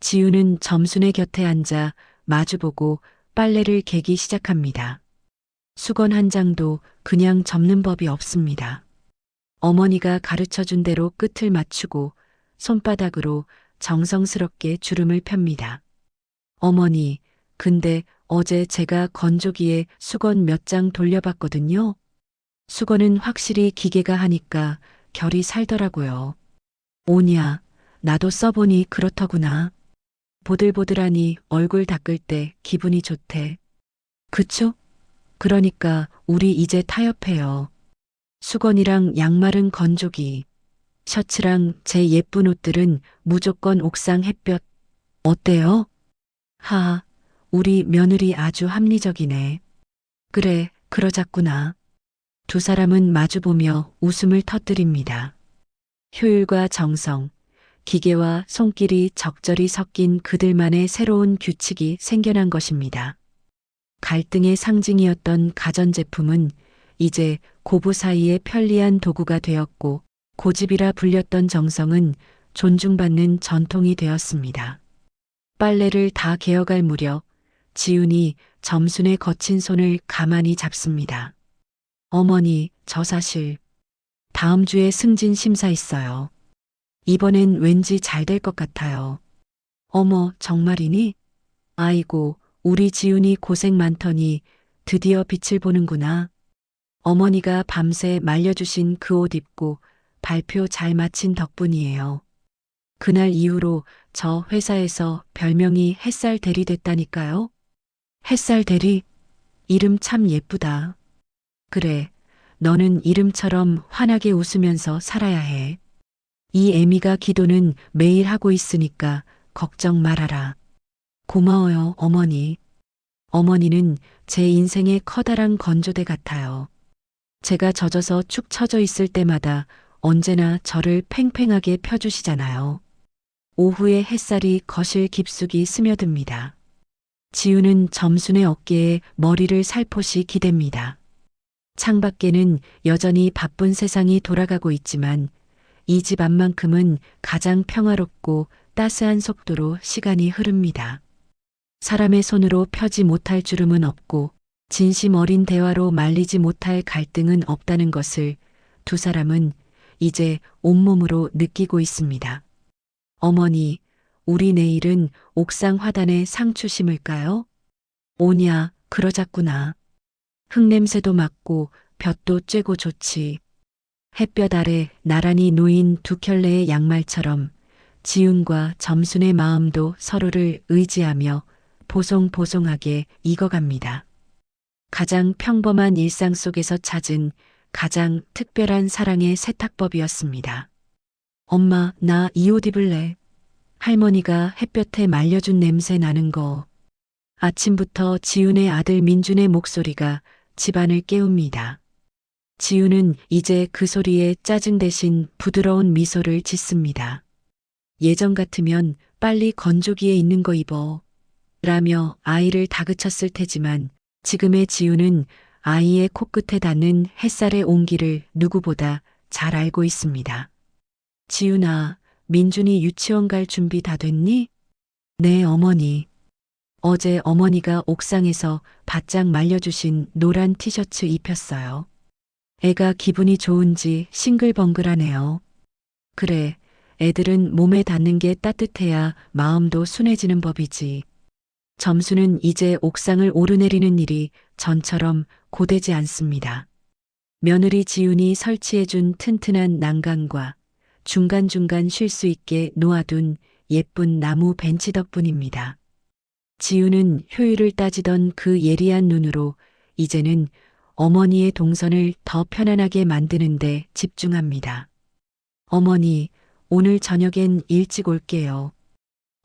D: 지우는 점순의 곁에 앉아 마주보고 빨래를 개기 시작합니다. 수건 한 장도 그냥 접는 법이 없습니다. 어머니가 가르쳐준 대로 끝을 맞추고 손바닥으로 정성스럽게 주름을 펴니다. 어머니, 근데 어제 제가 건조기에 수건 몇 장 돌려봤거든요. 수건은 확실히 기계가 하니까 결이 살더라고요. 오냐, 나도 써보니 그렇더구나. 보들보들하니 얼굴 닦을 때 기분이 좋대. 그쵸? 그러니까 우리 이제 타협해요. 수건이랑 양말은 건조기, 셔츠랑 제 예쁜 옷들은 무조건 옥상 햇볕. 어때요? 하하, 우리 며느리 아주 합리적이네. 그래, 그러자꾸나. 두 사람은 마주보며 웃음을 터뜨립니다. 효율과 정성, 기계와 손길이 적절히 섞인 그들만의 새로운 규칙이 생겨난 것입니다. 갈등의 상징이었던 가전제품은 이제 고부 사이의 편리한 도구가 되었고 고집이라 불렸던 정성은 존중받는 전통이 되었습니다. 빨래를 다 개어갈 무렵 지훈이 점순의 거친 손을 가만히 잡습니다. 어머니, 저 사실 다음 주에 승진 심사 있어요. 이번엔 왠지 잘 될 것 같아요. 어머, 정말이니? 아이고, 우리 지훈이 고생 많더니 드디어 빛을 보는구나. 어머니가 밤새 말려주신 그 옷 입고 발표 잘 마친 덕분이에요. 그날 이후로 저 회사에서 별명이 햇살 대리 됐다니까요. 햇살 대리? 이름 참 예쁘다. 그래, 너는 이름처럼 환하게 웃으면서 살아야 해. 이 애미가 기도는 매일 하고 있으니까 걱정 말아라. 고마워요, 어머니. 어머니는 제 인생의 커다란 건조대 같아요. 제가 젖어서 축 처져 있을 때마다 언제나 저를 팽팽하게 펴주시잖아요. 오후에 햇살이 거실 깊숙이 스며듭니다. 지우는 점순의 어깨에 머리를 살포시 기댑니다. 창밖에는 여전히 바쁜 세상이 돌아가고 있지만 이 집 안만큼은 가장 평화롭고 따스한 속도로 시간이 흐릅니다. 사람의 손으로 펴지 못할 주름은 없고 진심 어린 대화로 말리지 못할 갈등은 없다는 것을 두 사람은 이제 온몸으로 느끼고 있습니다. 어머니, 우리 내일은 옥상 화단에 상추 심을까요? 오냐, 그러자꾸나. 흙냄새도 맡고 볕도 쬐고 좋지. 햇볕 아래 나란히 놓인 두 켤레의 양말처럼 지훈과 점순의 마음도 서로를 의지하며 보송보송하게 익어갑니다. 가장 평범한 일상 속에서 찾은 가장 특별한 사랑의 세탁법이었습니다. 엄마, 나 이 옷 입을래. 할머니가 햇볕에 말려준 냄새 나는 거. 아침부터 지훈의 아들 민준의 목소리가 집안을 깨웁니다. 지훈은 이제 그 소리에 짜증 대신 부드러운 미소를 짓습니다. 예전 같으면 빨리 건조기에 있는 거 입어. 라며 아이를 다그쳤을 테지만 지금의 지훈은 아이의 코끝에 닿는 햇살의 온기를 누구보다 잘 알고 있습니다. 지훈아, 민준이 유치원 갈 준비 다 됐니? 네, 어머니. 어제 어머니가 옥상에서 바짝 말려주신 노란 티셔츠 입혔어요. 애가 기분이 좋은지 싱글벙글하네요. 그래, 애들은 몸에 닿는 게 따뜻해야 마음도 순해지는 법이지. 점수는 이제 옥상을 오르내리는 일이 전처럼 고되지 않습니다. 며느리 지훈이 설치해준 튼튼한 난간과 중간중간 쉴 수 있게 놓아둔 예쁜 나무 벤치 덕분입니다. 지훈은 효율을 따지던 그 예리한 눈으로 이제는 어머니의 동선을 더 편안하게 만드는데 집중합니다. 어머니, 오늘 저녁엔 일찍 올게요.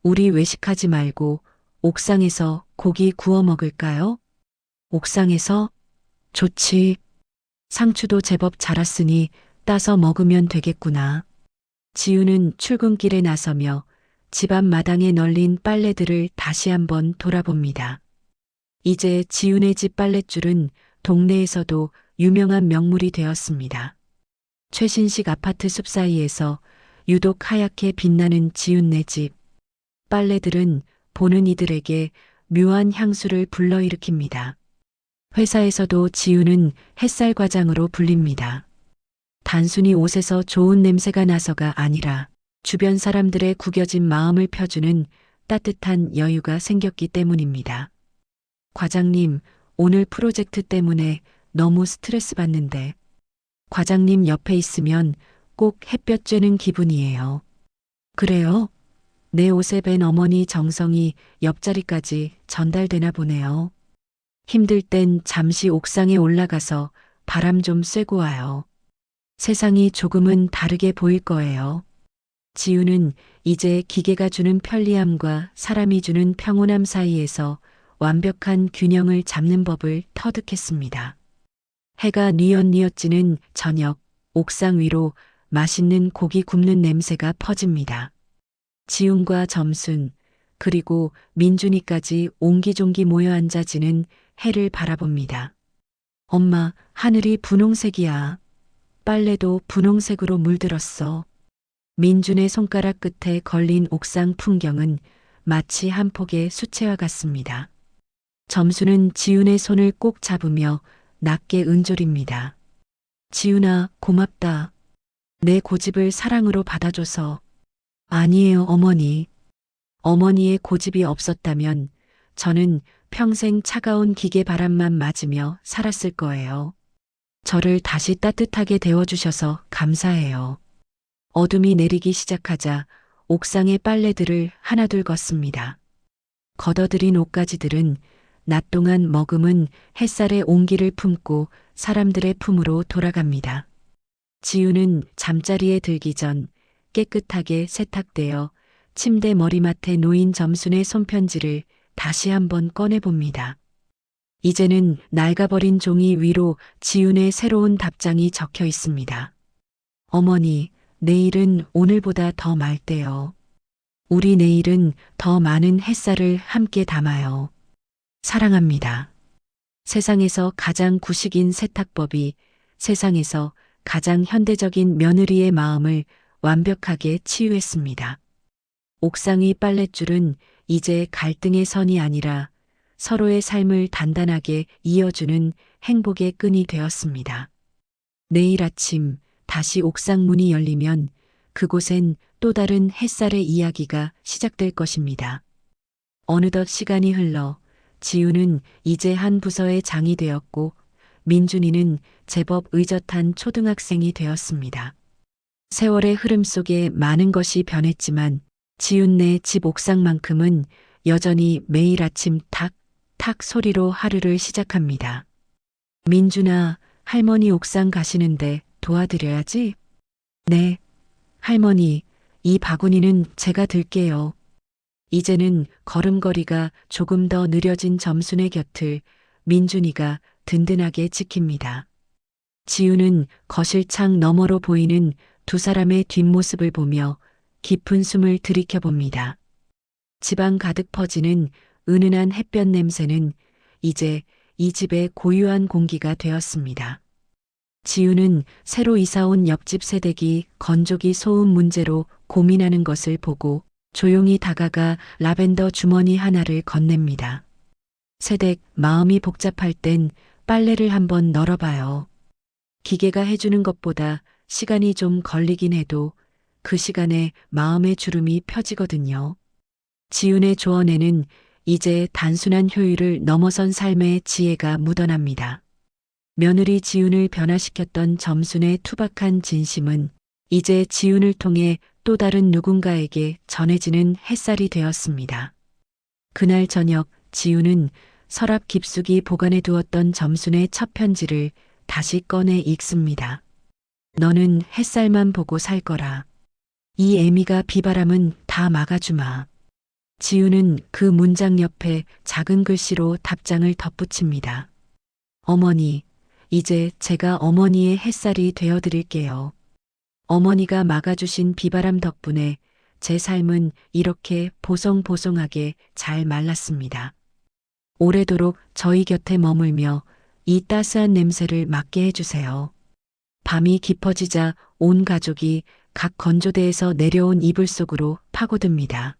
D: 우리 외식하지 말고 옥상에서 고기 구워 먹을까요? 옥상에서? 좋지. 상추도 제법 자랐으니 따서 먹으면 되겠구나. 지훈은 출근길에 나서며 집 앞 마당에 널린 빨래들을 다시 한번 돌아봅니다. 이제 지훈의 집 빨랫줄은 동네에서도 유명한 명물이 되었습니다. 최신식 아파트 숲 사이에서 유독 하얗게 빛나는 지훈네 집. 빨래들은 보는 이들에게 묘한 향수를 불러일으킵니다. 회사에서도 지훈은 햇살 과장으로 불립니다. 단순히 옷에서 좋은 냄새가 나서가 아니라 주변 사람들의 구겨진 마음을 펴주는 따뜻한 여유가 생겼기 때문입니다. 과장님, 오늘 프로젝트 때문에 너무 스트레스 받는데 과장님 옆에 있으면 꼭 햇볕 쬐는 기분이에요. 그래요? 내 옷에 밴 어머니 정성이 옆자리까지 전달되나 보네요. 힘들 땐 잠시 옥상에 올라가서 바람 좀 쐬고 와요. 세상이 조금은 다르게 보일 거예요. 지훈은 이제 기계가 주는 편리함과 사람이 주는 평온함 사이에서 완벽한 균형을 잡는 법을 터득했습니다. 해가 뉘엿뉘엿 지는 저녁, 옥상 위로 맛있는 고기 굽는 냄새가 퍼집니다. 지훈과 점순, 그리고 민준이까지 옹기종기 모여 앉아지는 해를 바라봅니다. 엄마, 하늘이 분홍색이야. 빨래도 분홍색으로 물들었어. 민준의 손가락 끝에 걸린 옥상 풍경은 마치 한 폭의 수채화 같습니다. 점수는 지훈의 손을 꼭 잡으며 낮게 은졸입니다. 지훈아, 고맙다. 내 고집을 사랑으로 받아줘서. 아니에요, 어머니. 어머니의 고집이 없었다면 저는 평생 차가운 기계 바람만 맞으며 살았을 거예요. 저를 다시 따뜻하게 데워주셔서 감사해요. 어둠이 내리기 시작하자 옥상의 빨래들을 하나둘 걷습니다. 걷어들인 옷가지들은 낮 동안 머금은 햇살의 온기를 품고 사람들의 품으로 돌아갑니다. 지훈은 잠자리에 들기 전 깨끗하게 세탁되어 침대 머리맡에 놓인 점순의 손편지를 다시 한번 꺼내봅니다. 이제는 낡아버린 종이 위로 지훈의 새로운 답장이 적혀 있습니다. 어머니, 내일은 오늘보다 더 맑대요. 우리 내일은 더 많은 햇살을 함께 담아요. 사랑합니다. 세상에서 가장 구식인 세탁법이 세상에서 가장 현대적인 며느리의 마음을 완벽하게 치유했습니다. 옥상의 빨랫줄은 이제 갈등의 선이 아니라 서로의 삶을 단단하게 이어주는 행복의 끈이 되었습니다. 내일 아침 다시 옥상 문이 열리면 그곳엔 또 다른 햇살의 이야기가 시작될 것입니다. 어느덧 시간이 흘러 지훈은 이제 한 부서의 장이 되었고 민준이는 제법 의젓한 초등학생이 되었습니다. 세월의 흐름 속에 많은 것이 변했지만 지훈네 집 옥상만큼은 여전히 매일 아침 탁, 탁 소리로 하루를 시작합니다. 민준아, 할머니 옥상 가시는데 도와드려야지. 네, 할머니, 이 바구니는 제가 들게요. 이제는 걸음걸이가 조금 더 느려진 점순의 곁을 민준이가 든든하게 지킵니다. 지우는 거실 창 너머로 보이는 두 사람의 뒷모습을 보며 깊은 숨을 들이켜 봅니다. 집안 가득 퍼지는 은은한 햇볕 냄새는 이제 이 집의 고유한 공기가 되었습니다. 지우는 새로 이사온 옆집 세댁이 건조기 소음 문제로 고민하는 것을 보고 조용히 다가가 라벤더 주머니 하나를 건넵니다. 세댁, 마음이 복잡할 땐 빨래를 한번 널어봐요. 기계가 해주는 것보다 시간이 좀 걸리긴 해도 그 시간에 마음의 주름이 펴지거든요. 지훈의 조언에는 이제 단순한 효율을 넘어선 삶의 지혜가 묻어납니다. 며느리 지훈을 변화시켰던 점순의 투박한 진심은 이제 지훈을 통해 또 다른 누군가에게 전해지는 햇살이 되었습니다. 그날 저녁 지훈은 서랍 깊숙이 보관해 두었던 점순의 첫 편지를 다시 꺼내 읽습니다. 너는 햇살만 보고 살 거라. 이 애미가 비바람은 다 막아주마. 지우는 그 문장 옆에 작은 글씨로 답장을 덧붙입니다. 어머니, 이제 제가 어머니의 햇살이 되어드릴게요. 어머니가 막아주신 비바람 덕분에 제 삶은 이렇게 보송보송하게 잘 말랐습니다. 오래도록 저희 곁에 머물며 이 따스한 냄새를 맡게 해주세요. 밤이 깊어지자 온 가족이 각 건조대에서 내려온 이불 속으로 파고듭니다.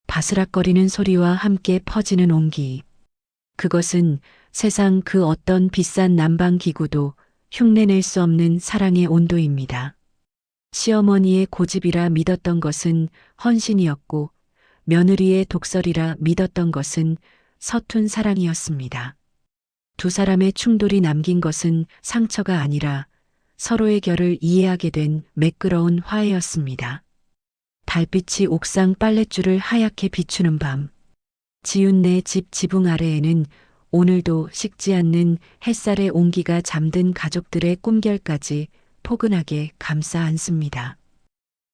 D: 바스락거리는 소리와 함께 퍼지는 온기. 그것은 세상 그 어떤 비싼 난방 기구도 흉내낼 수 없는 사랑의 온도입니다. 시어머니의 고집이라 믿었던 것은 헌신이었고 며느리의 독설이라 믿었던 것은 서툰 사랑이었습니다. 두 사람의 충돌이 남긴 것은 상처가 아니라 서로의 결을 이해하게 된 매끄러운 화해였습니다. 달빛이 옥상 빨랫줄을 하얗게 비추는 밤. 지훈네 집 지붕 아래에는 오늘도 식지 않는 햇살의 온기가 잠든 가족들의 꿈결까지 포근하게 감싸 안습니다.